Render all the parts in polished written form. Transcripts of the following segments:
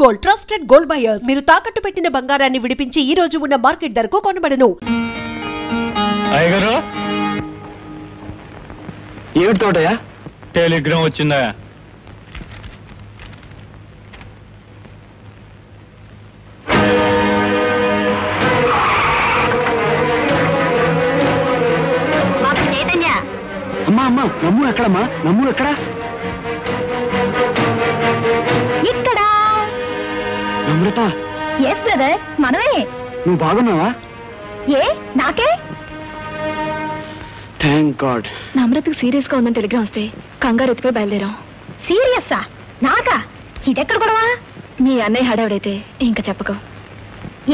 Gold trusted gold buyers. మీరు తాకట్టు పెట్టిన బంగారాన్ని విడిపించి ఈ రోజు ఉన్న మార్కెట్ ధరకు కొనబడను. అయ్యగారు ఏమిటోటయా? టెలిగ్రామ్ వచ్చిందా? అమ్మా అమ్మా, నమ్ము ఎక్కడమ్మా? నమ్ము ఎక్కడా? ఇక్కడ నమ్రత. ఎస్ బ్రదర్, మనమే. నువ్వు బాగున్నావా? ఏ నాకే? Thank God. నమ్రతకు సీరియస్ గా ఉందని టెలిగ్రామ్ వస్తే కంగారు ఎత్తిపోయి బయలుదేరాం. సీరియస్సా? నాకా? ఇదెక్కడ గొడవా? మీ అన్నయ్య హడావిడైతే ఇంకా చెప్పకు.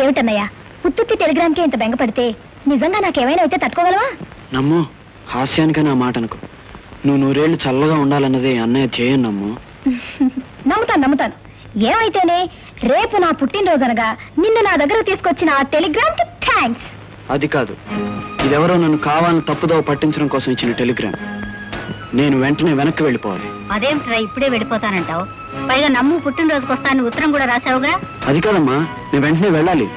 ఏమిటన్నయ్య, ఉత్తుత్తి టెలిగ్రామ్కి ఇంత బెంగపడితే నిజంగా నాకేమైనా అయితే తట్టుకోగలవా? నమ్ము, హాస్యానికే నా మాట అనుకో. నువ్వు నూరేళ్లు చల్లగా ఉండాలన్నదే అన్నయ్య ధ్యేయం. నమ్ము. నమ్ముతాను. ఏమైతేనే రేపు నా పుట్టినరోజు అనగా నిన్ను నా దగ్గర తీసుకొచ్చిన ఆ టెలిగ్రామ్ కి థ్యాంక్స్. అది కాదు, ఇదెవరో నన్ను కావాలని తప్పుదోవ పట్టించడం కోసం ఇచ్చిన టెలిగ్రామ్. నేను వెంటనే వెనక్కి వెళ్ళిపోవాలి. అదేమిట్రా ఇప్పుడే వెళ్ళిపోతానంటావు? పైగా నమ్ము పుట్టినరోజుకి వస్తాను ఉత్తరం కూడా రాసావుగా. అది కాదమ్మా, నేను వెంటనే వెళ్ళాలి.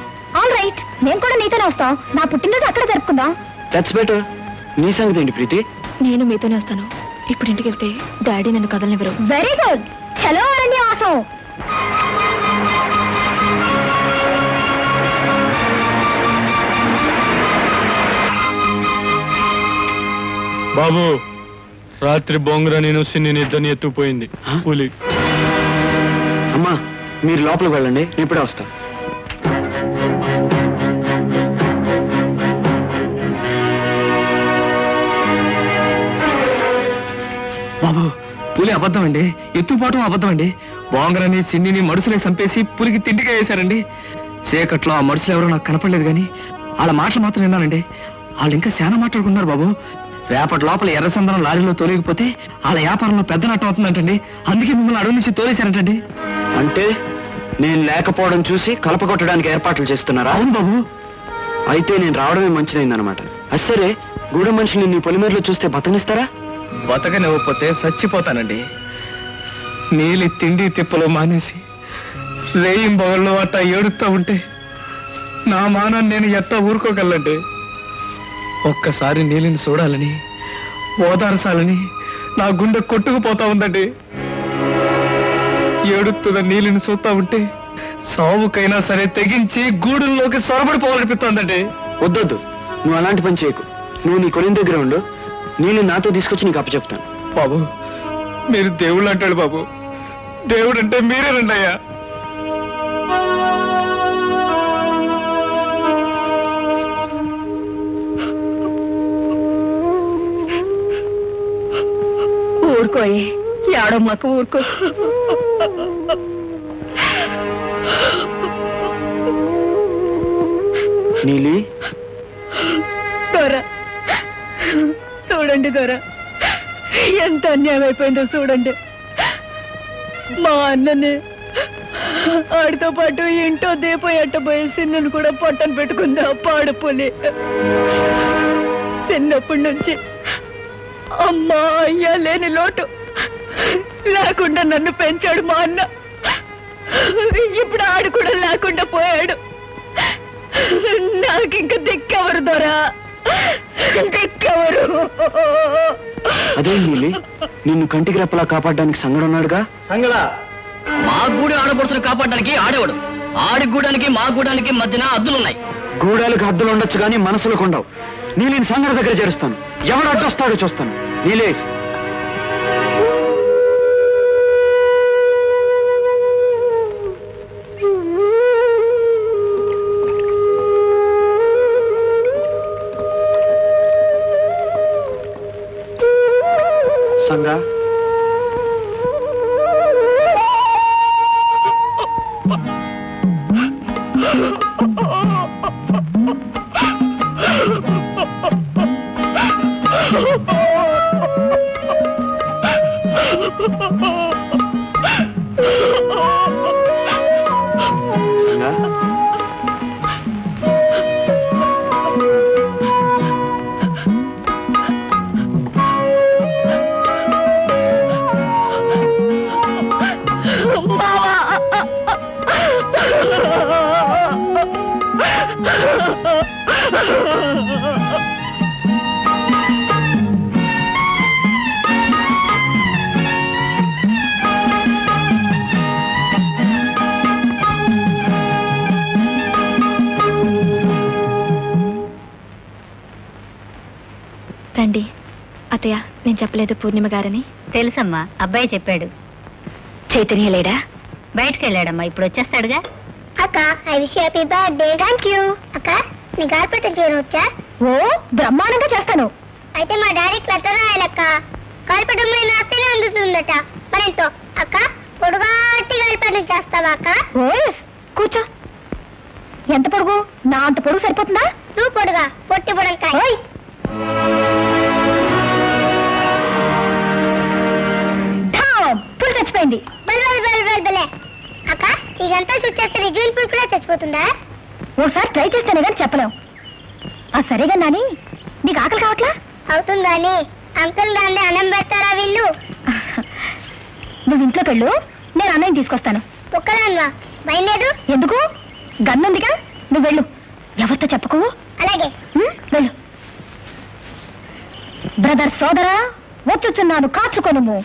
ఆల్ రైట్, మేము కూడా నీతోనే వస్తాం. నా పుట్టినరోజు అక్కడ జరుపుకుందాం. That's better. నీ సంగతి ఏంటి ప్రీతి? నేను మీతోనే వస్తాను. ఇప్పుడు ఇంటికి వెళ్తే డాడీ నన్ను కదలనివ్వరు. Very good. చలో అరణ్యవాసం. బాబు, రాత్రి బొంగర నేను సిన్ని ఇద్దరిని ఎత్తుపోయింది పులి. అమ్మా, మీరు లోపలికి వెళ్ళండి, నేను ఇప్పుడే వస్తా. బాబు, పులి అబద్ధం అండి, ఎత్తుపాటం అబద్ధం అండి. బోంగరని సిన్నిని మడుసులే చంపేసి పులికి తిండిగా వేశారండి. చీకట్లో ఆ మడుసులు ఎవరో నాకు కనపడలేదు, కానీ వాళ్ళ మాటలు మాత్రం విన్నానండి. వాళ్ళు ఇంకా చాలా మాట్లాడుకున్నారు బాబు. రేపటి లోపల ఎర్రచందనం లారీలో తోలేకపోతే వాళ్ళ వ్యాపారంలో పెద్ద నట్టం అవుతుందంటండి. అందుకే మిమ్మల్ని అడవి నుంచి తోలేశారంటండి. అంటే నేను లేకపోవడం చూసి కలపకొట్టడానికి ఏర్పాట్లు చేస్తున్నారా? అవును బాబు. అయితే నేను రావడమే మంచిదైందనమాట. అసరే, గూడెం మనుషులు నీ పొలిమేరలో చూస్తే బతనిస్తారా? బతకనివ్వకపోతే చచ్చిపోతానండి. నీలి తిండి తిప్పలు మానేసి రేయిం బొగల్లో అట్టా ఏడుస్తూ ఉంటే నా మానాన్ని నేను ఎట్టా ఊరుకోగలండి. ఒక్కసారి నీలిని చూడాలని, ఓదార్చాలని నా గుండె కొట్టుకుపోతా ఉందండి. ఏడుతున్న నీలిని చూస్తా ఉంటే సావుకైనా సరే తెగించి గూడుల్లోకి సొరబడిపోవాలనిపిస్తోందండి. వద్దొద్దు, నువ్వు అలాంటి పని చేయకు. నువ్వు నీ కొలిన దగ్గర ఉండు, నేను నాతో తీసుకొచ్చి నీకు అప్పచెప్తాను. బాబు, మీరు దేవుళ్ళు అంటాడు బాబు. దేవుడు అంటే మీరేనండి అయ్యా. ఊరుకోయే, ఏడో మాకు ఊరుకో. నీలి, దొరా చూడండి, దొరా ఎంత అన్యాయం అయిపోయిందో చూడండి. మా అన్నని ఆడితో పాటు ఇంటో దీపో ఎట్టబోయే సిన్నను కూడా పొట్టను పెట్టుకుందా పాడు పులి. చిన్నప్పటి నుంచి అమ్మా అయ్యా లేని లోటు లేకుండా నన్ను పెంచాడు మా అన్న. ఇప్పుడు ఆడు కూడా లేకుండా పోయాడు. నాకింక దిక్కెవరు దొరా, దిక్కెవరు? అదే నీలి, నిన్ను కంటికి రెప్పలా కాపాడడానికి సంగడు ఉన్నాడుగా. సంగడా, మా గూడి ఆడపడుతును కాపాడడానికి ఆడేవాడు. ఆడి గూడానికి మా గూడానికి మధ్యన అద్దులున్నాయి. గూడాలకు హద్దులు ఉండొచ్చు కానీ మనసులకు ఉండవు. నీలిని సంగడి దగ్గర చేరుస్తాను. ఎవడు అడ్డొస్తాడో చూస్తాను. నీలే, సంగా, రండి అత్తయ్య, నేను చెప్పలేదు పూర్ణిమ గారని. తెలుసమ్మా, అబ్బాయి చెప్పాడు. చైతన్య లేడా? బయటకు వెళ్ళాడమ్మా, ఇప్పుడు వచ్చేస్తాడుగా. అక్క, I wish you happy birthday. Thank you. అక్క, నీ గాలిపటం చేయనొచ్చా? ఓ, బ్రహ్మాండంగా చేస్తాను. అయితే మా డాడీకి లెటర్ రాయాలక్క. గాలిపటం మీద రాస్తేనే అందుతుందట. మరెంతో అక్క, పొడుగాటి గాలిపటం చేస్తావా అక్క? ఓ, కూర్చో. ఎంత పొడుగు? నా అంత పొడుగు సరిపోతుందా? నువ్వు పొడుగా, పొట్టి పొడంకాయ. పులు చచ్చిపోయింది. అక్క, ఇదంతా షూట్ చేస్తే నిజం పులు కూడా చచ్చిపోతుందా? ఓసారి ట్రై చేస్తేనే కానీ చెప్పలేం. సరేగా నాని, నీకు ఆకలి కావట్లా? అవుతుందా అని అంకుల్ దాన్ని అన్నం పెడతారా వీళ్ళు? నువ్వు ఇంట్లోకి వెళ్ళు, నేను అన్నయ్య తీసుకొస్తాను. ఒక్కదాన్వా? భయం లేదు. ఎందుకు? గన్నుందిగా, నువ్వు వెళ్ళు. ఎవరితో చెప్పకు. అలాగే, వెళ్ళు. బ్రదర్ సోదరా, వచ్చుచున్నాను, కాచుకొనుము.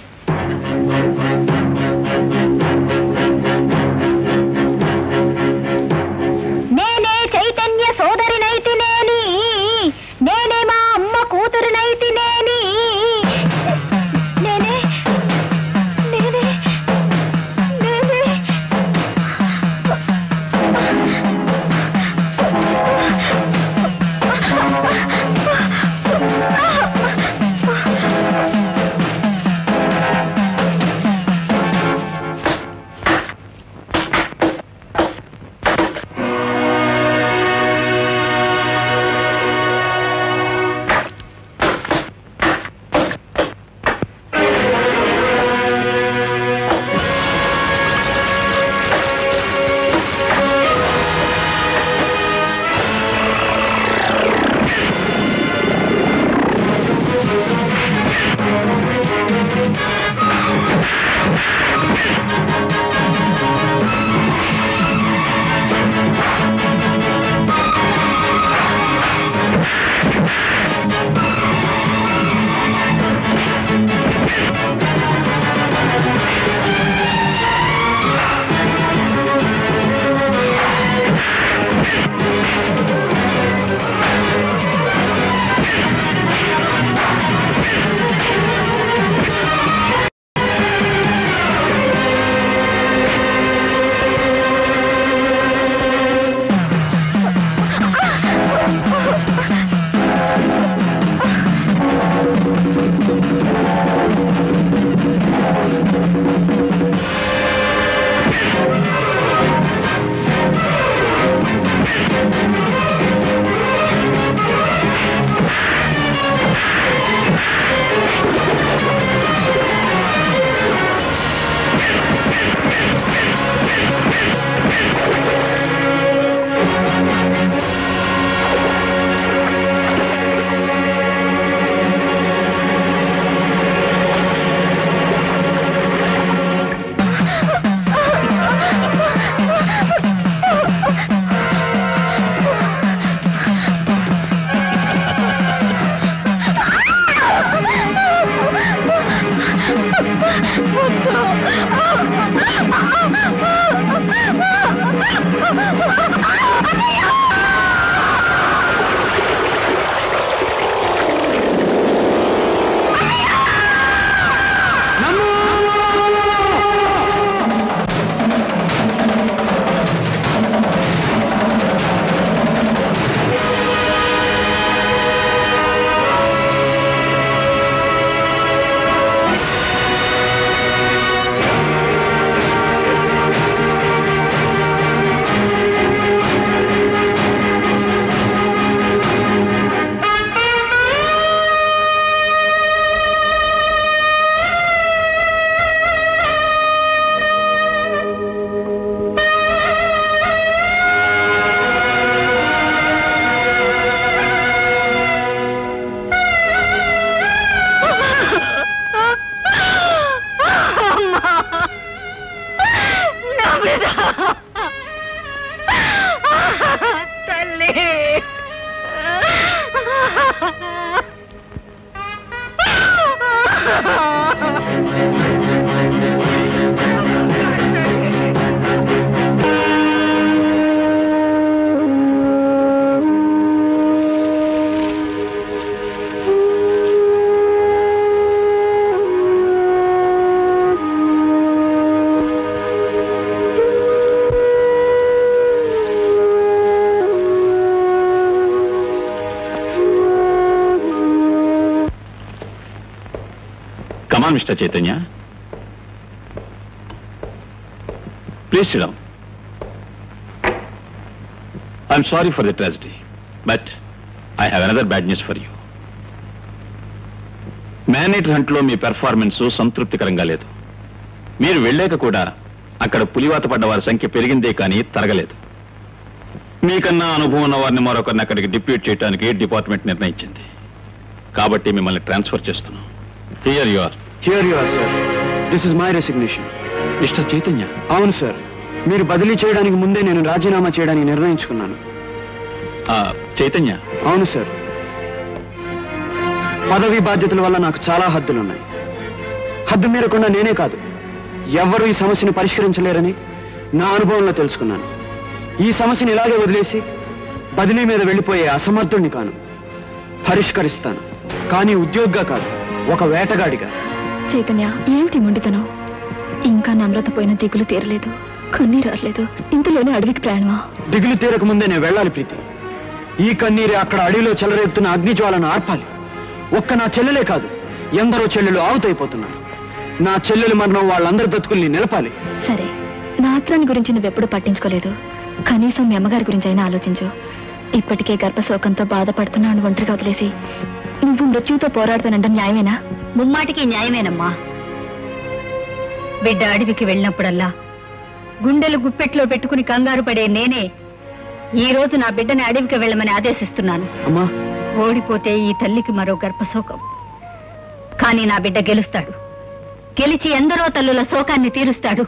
నేనే చైతన్య సోదరినైతినేని, నేనే మా అమ్మ కూతురునైతినేని, నేనే నేనే నేనే Come on, Mr. Chaitanya. Please sit down. I'm sorry for the tragedy, but I have another bad news for you. Man-eater hunt లో మీ పెర్ఫార్మెన్స్ సంతృప్తికరంగా లేదు. మీరు వెళ్ళాక కూడా అక్కడ పులివాత పడ్డ వారి సంఖ్య పెరిగిందే కానీ తరగలేదు. మీకన్నా అనుభవం ఉన్న వారిని మరొకరిని అక్కడికి డిప్యూట్ చేయడానికి డిపార్ట్మెంట్ నిర్ణయించింది. కాబట్టి మిమ్మల్ని ట్రాన్స్ఫర్ చేస్తున్నాం. Here you are. Here you are, sir. This is my resignation. Mister Chaitanya. అవును సార్, మీరు బదిలీ చేయడానికి ముందే నేను రాజీనామా చేయడానికి నిర్ణయించుకున్నాను. చైతన్య. అవును సార్, పదవి బాధ్యతల వల్ల నాకు చాలా హద్దులున్నాయి. హద్దు మీరకుండా నేనే కాదు, ఎవరు ఈ సమస్యను పరిష్కరించలేరని నా అనుభవంలో తెలుసుకున్నాను. ఈ సమస్యను ఇలాగే వదిలేసి బదిలీ మీద వెళ్ళిపోయే అసమర్థుణ్ణి కాను. పరిష్కరిస్తాను, కానీ ఉద్యోగిగా కాదు, ఒక వేటగాడిగా. చైతన్య, ఏమిటి మొండితనం? ఇంకా నమ్రత పోయిన దిగులు తీరలేదు, కన్నీరు రాలేదు, ఇంతలోనే అడవికి ప్రయాణమా? దిగులు తీరక ముందే నేను వెళ్ళాలి ప్రీతి. ఈ కన్నీరే అక్కడ అడవిలో చెలరేపుతున్న అగ్నిజ్వాలను ఆర్పాలి. ఒక్క నా చెల్లెలే కాదు, ఎందరో చెల్లెలు ఆవుతైపోతున్నారు. నా చెల్లెలు మరణం వాళ్ళందరి బ్రతుకుల్ని నిలపాలి. సరే, నా ఆత్రాన్ని గురించి నువ్వెప్పుడు పట్టించుకోలేదు, కనీసం మీ అమ్మగారి గురించి అయినా ఆలోచించు. ఇప్పటికే గర్భశోకంతో బాధపడుతున్నాను ఒంటరిగా వదిలేసి నువ్వు మృత్యుతో పోరాడుతానంటే న్యాయమేనా? ముమ్మాటికి న్యాయమేనమ్మా. బిడ్డ అడవికి వెళ్ళినప్పుడల్లా గుండెలు గుప్పెట్లో పెట్టుకుని కంగారు పడే నేనే ఈ రోజు నా బిడ్డని అడవికి వెళ్ళమని ఆదేశిస్తున్నాను. ఓడిపోతే ఈ తల్లికి మరో గర్భశోకం, కానీ నా బిడ్డ గెలుస్తాడు. గెలిచి ఎందరో తల్లుల శోకాన్ని తీరుస్తాడు.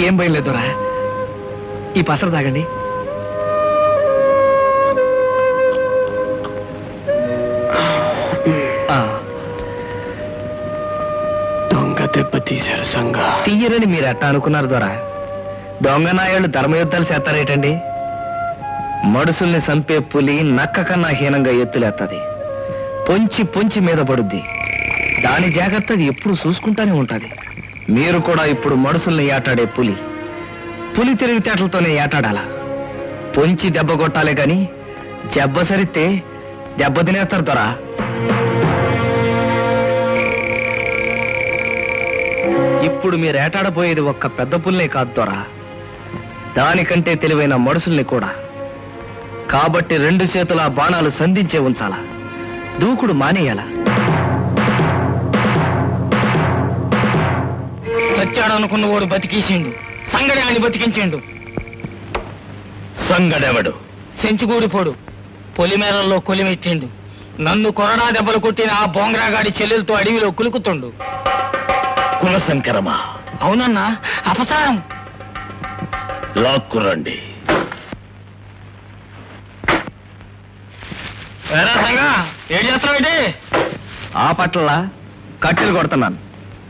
ఏం భయం లేదురా. ఈ పసరు తాగండి. దొంగ దెబ్బ తీశారు సంగ. తీయరని మీరు ఎట్టా అనుకున్నారు దొరా? దొంగ నాయాళ్ళు ధర్మయుద్ధాలు చేస్తారేటండి? మడుసుల్ని చంపే పులి నక్క కన్నా హీనంగా ఎత్తులేస్తుంది. పొంచి పొంచి మీద పడుద్ది. దాని జాగ్రత్త అది ఎప్పుడు చూసుకుంటానే ఉంటది. మీరు కూడా ఇప్పుడు మడుసుల్ని ఏటాడే పులి. పులి తెలివితేటలతోనే ఏటాడాలా. పొంచి దెబ్బ కొట్టాలే గాని జబ్బ సరితే దెబ్బ తినేస్తారు దొరా. ఇప్పుడు మీరు ఏటాడబోయేది ఒక్క పెద్ద పుల్నే కాదు దొరా, దానికంటే తెలివైన మనుషుల్ని కూడా. కాబట్టి 2 చేతుల బాణాలు సంధించే ఉంచాలా, దూకుడు మానేయాలా. సచ్చాడనుకున్న వాడు బతికేసిండు, సంగడి అని బతికించిండు. సంగడెవడు? సెంచుగూడిపోడు పొలిమేరల్లో కొలిమెత్తిండు. నన్ను కొరడా దెబ్బలు కొట్టిన ఆ బోంగ్రాగాడి చెల్లెలతో అడవిలో కులుకుతుండు. కులశంకరమా? అవునన్నా, అపసారం. లాక్కురండి. ఏం చేస్తున్నావు? ఆ పట్ల కట్టెలు కొడుతున్నాను.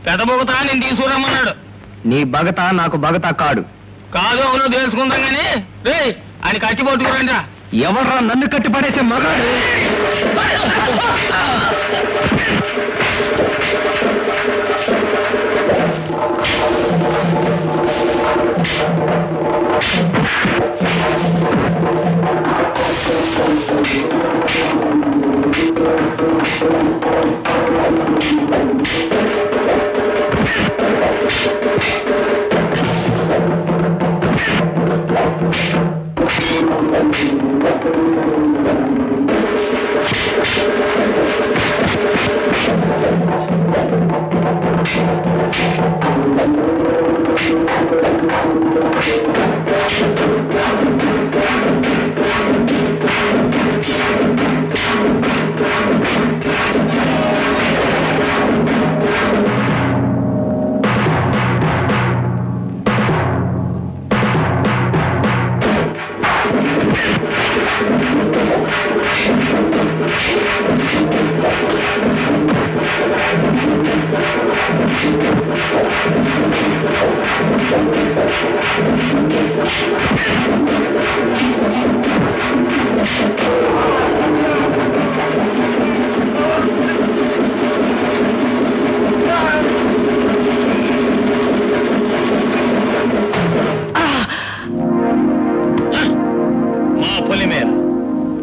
పెద్ద బొగతా నేను తీసుకురమ్మన్నాడు. నీ బగత నాకు బగత కాడు. కాదు అవును తెలుసుకుందాం గానీ రే ఆయన కట్టి పట్టుకురండి. ఎవర్రా నన్ను కట్టి పడేసే మగాడు?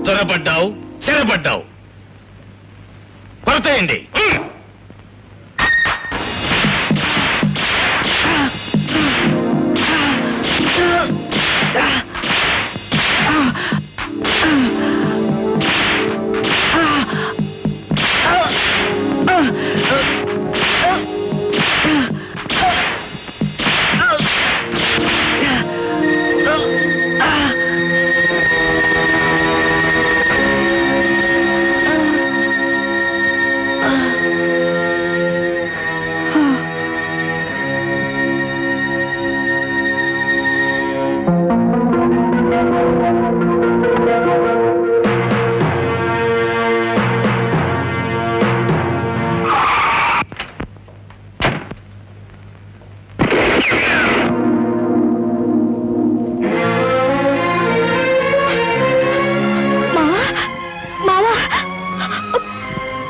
త్వరపడ్డావు, చెరపడ్డావు. కొరతేయండి.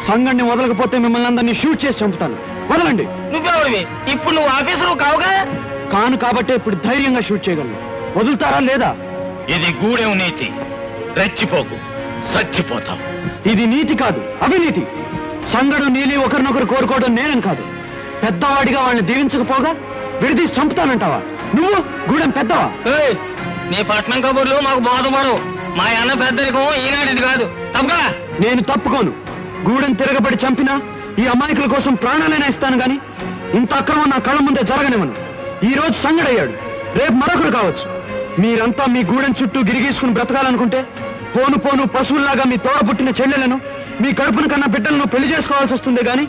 సంగడిని వదలకపోతే మిమ్మల్ని అందరినీ షూట్ చేసి చంపుతాను. వదలండి. నువ్వెవడివి? ఇప్పుడు నువ్వు ఆఫీసరు కావుగా? కాను కాబట్టే ఇప్పుడు ధైర్యంగా షూట్ చేయగలను. వదులుతారా లేదా? ఇది గూడెం నీతి. రెచ్చిపోకు, చచ్చిపోతావు. ఇది నీతి కాదు, అవినీతి. సంగడు నీలి ఒకరినొకరు కోరుకోవడం నేనం కాదు. పెద్దవాడిగా వాళ్ళని దీవించకపోగా విడదీసి చంపుతానంటావా? నువ్వు గూడెం పెద్దవా? నీ పట్నం కబుర్లు మాకు బోధపడవు. మా అన్న పెద్దరికం ఈనాటిది కాదు. తప్పగా నేను తప్పుకోను. గూడెం తిరగబడి చంపినా ఈ అమాయకుల కోసం ప్రాణాలైనా ఇస్తాను గాని ఇంత అక్రమం నా కళ్ళ ముందే జరగనివ్వను. ఈ రోజు సంగడయ్యాడు, రేపు మరొకరు కావచ్చు. మీరంతా మీ గూడెం చుట్టూ గిరిగీసుకుని బ్రతకాలనుకుంటే పోను పోను పశువుల్లాగా మీ తోడ పుట్టిన చెల్లెలను, మీ కడుపున కన్నా బిడ్డలను పెళ్లి చేసుకోవాల్సి వస్తుంది గాని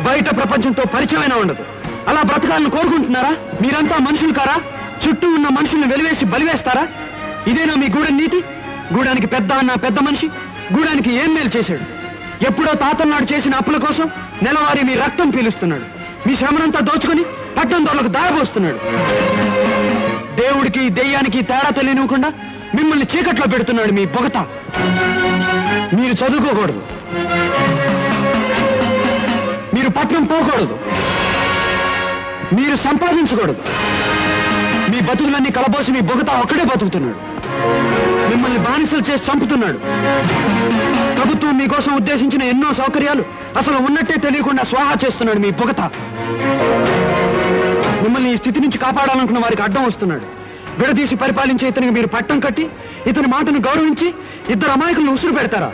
బయట ప్రపంచంతో పరిచయమైనా ఉండదు. అలా బ్రతకాలను కోరుకుంటున్నారా? మీరంతా మనుషులు కారా? చుట్టూ ఉన్న మనుషుల్ని వెలివేసి బలివేస్తారా? ఇదేనా మీ గూడెం నీతి? గూడానికి పెద్ద అన్న పెద్ద మనిషి గూడానికి ఏం మేలు చేశాడు? ఎప్పుడో తాతన్నాడు చేసిన అప్పుల కోసం నెలవారీ మీ రక్తం పీలుస్తున్నాడు. మీ శ్రమనంతా దోచుకుని పట్టం దొరలకు దారబోస్తున్నాడు. దేవుడికి దెయ్యానికి తేడా తెలియనివ్వకుండా మిమ్మల్ని చీకట్లో పెడుతున్నాడు మీ బొగత. మీరు చదువుకోకూడదు, మీరు పట్నం పోకూడదు, మీరు సంపాదించకూడదు. మీ బతుకులన్నీ కలబోసి మీ బొగత ఒక్కడే బతుకుతున్నాడు. మిమ్మల్ని బానిసలు చేసి చంపుతున్నాడు. ప్రభుత్వం మీకోసం ఉద్దేశించిన ఎన్నో సౌకర్యాలు అసలు ఉన్నట్టే తెలియకుండా స్వాహా చేస్తున్నాడు మీ బొగత. మిమ్మల్ని ఈ స్థితి నుంచి కాపాడాలనుకున్న వారికి అడ్డం వస్తున్నాడు. విడదీసి పరిపాలించే ఇతనికి మీరు పట్టం కట్టి ఇతని మాటను గౌరవించి ఇద్దరు అమాయకులను ఉసురు పెడతారా?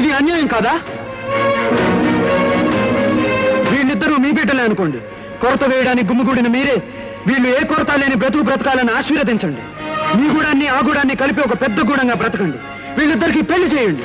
ఇది అన్యాయం కాదా? వీళ్ళిద్దరూ మీ బిడ్డలే అనుకోండి. కొరత వేయడానికి గుమ్మిగూడిన మీరే వీళ్ళు ఏ కొరత లేని బ్రతుకు బ్రతకాలని ఆశీర్వదించండి. మీ గూడాన్ని ఆ గూడాన్ని కలిపి ఒక పెద్ద గూడంగా బ్రతకండి. వీళ్ళిద్దరికి పెళ్లి చేయండి.